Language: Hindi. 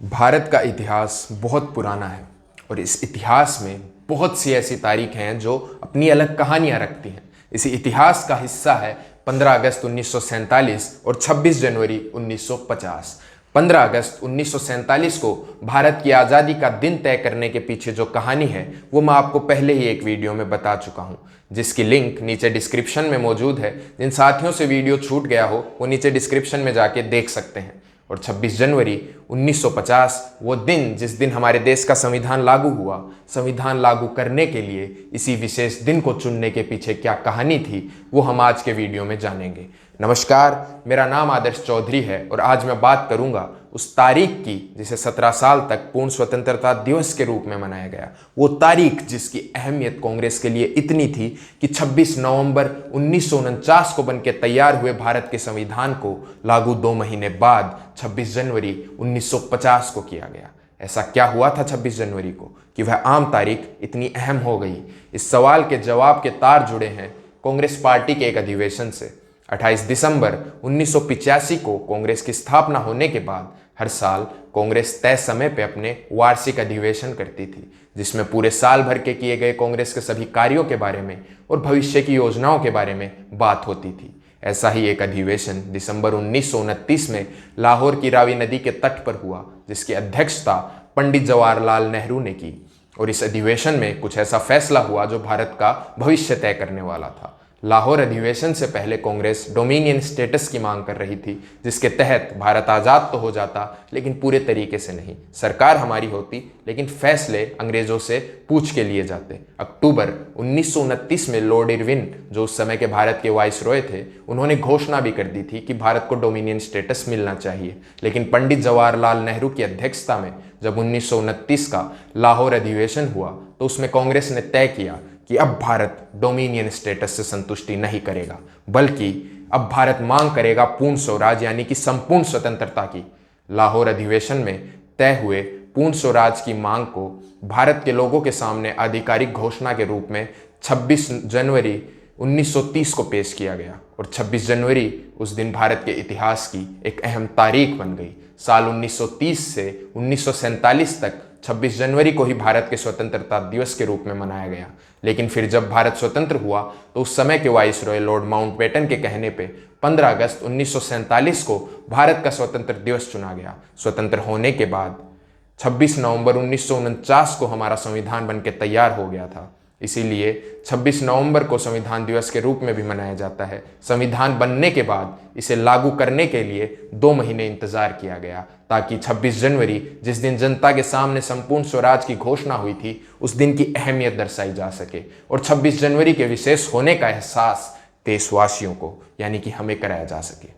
भारत का इतिहास बहुत पुराना है और इस इतिहास में बहुत सी ऐसी तारीखें हैं जो अपनी अलग कहानियां रखती हैं। इसी इतिहास का हिस्सा है 15 अगस्त 1947 और 26 जनवरी 1950। 15 अगस्त 1947 को भारत की आज़ादी का दिन तय करने के पीछे जो कहानी है वो मैं आपको पहले ही एक वीडियो में बता चुका हूँ, जिसकी लिंक नीचे डिस्क्रिप्शन में मौजूद है। जिन साथियों से वीडियो छूट गया हो वो नीचे डिस्क्रिप्शन में जाके देख सकते हैं। और 26 जनवरी 1950 वो दिन जिस दिन हमारे देश का संविधान लागू हुआ। संविधान लागू करने के लिए इसी विशेष दिन को चुनने के पीछे क्या कहानी थी वो हम आज के वीडियो में जानेंगे। नमस्कार, मेरा नाम आदर्श चौधरी है और आज मैं बात करूंगा उस तारीख की जिसे 17 साल तक पूर्ण स्वतंत्रता दिवस के रूप में मनाया गया। वो तारीख जिसकी अहमियत कांग्रेस के लिए इतनी थी कि 26 नवंबर 1949 को बनके तैयार हुए भारत के संविधान को लागू 2 महीने बाद 26 जनवरी 1950 को किया गया। ऐसा क्या हुआ था 26 जनवरी को कि वह आम तारीख इतनी अहम हो गई? इस सवाल के जवाब के तार जुड़े हैं कांग्रेस पार्टी के एक अधिवेशन से। 28 दिसंबर 1985 को कांग्रेस की स्थापना होने के बाद हर साल कांग्रेस तय समय पे अपने वार्षिक अधिवेशन करती थी, जिसमें पूरे साल भर के किए गए कांग्रेस के सभी कार्यों के बारे में और भविष्य की योजनाओं के बारे में बात होती थी। ऐसा ही एक अधिवेशन दिसंबर 1929 में लाहौर की रावी नदी के तट पर हुआ, जिसकी अध्यक्षता पंडित जवाहरलाल नेहरू ने की। और इस अधिवेशन में कुछ ऐसा फैसला हुआ जो भारत का भविष्य तय करने वाला था। लाहौर अधिवेशन से पहले कांग्रेस डोमिनियन स्टेटस की मांग कर रही थी, जिसके तहत भारत आज़ाद तो हो जाता लेकिन पूरे तरीके से नहीं। सरकार हमारी होती लेकिन फैसले अंग्रेजों से पूछ के लिए जाते। अक्टूबर 1929 में लॉर्ड इरविन, जो उस समय के भारत के वाइसरॉय थे, उन्होंने घोषणा भी कर दी थी कि भारत को डोमिनियन स्टेटस मिलना चाहिए। लेकिन पंडित जवाहरलाल नेहरू की अध्यक्षता में जब 1929 का लाहौर अधिवेशन हुआ तो उसमें कांग्रेस ने तय किया कि अब भारत डोमिनियन स्टेटस से संतुष्टि नहीं करेगा, बल्कि अब भारत मांग करेगा पूर्ण स्वराज यानी कि संपूर्ण स्वतंत्रता की। लाहौर अधिवेशन में तय हुए पूर्ण स्वराज की मांग को भारत के लोगों के सामने आधिकारिक घोषणा के रूप में 26 जनवरी 1930 को पेश किया गया। और 26 जनवरी उस दिन भारत के इतिहास की एक अहम तारीख बन गई। साल 1930 से 1947 तक 26 जनवरी को ही भारत के स्वतंत्रता दिवस के रूप में मनाया गया। लेकिन फिर जब भारत स्वतंत्र हुआ तो उस समय के वाइसरॉय लॉर्ड माउंटबेटन के कहने पे 15 अगस्त 1947 को भारत का स्वतंत्र दिवस चुना गया। स्वतंत्र होने के बाद 26 नवंबर 1949 को हमारा संविधान बनके तैयार हो गया था। इसीलिए 26 नवंबर को संविधान दिवस के रूप में भी मनाया जाता है। संविधान बनने के बाद इसे लागू करने के लिए 2 महीने इंतजार किया गया, ताकि 26 जनवरी जिस दिन जनता के सामने संपूर्ण स्वराज की घोषणा हुई थी उस दिन की अहमियत दर्शाई जा सके और 26 जनवरी के विशेष होने का एहसास देशवासियों को यानी कि हमें कराया जा सके।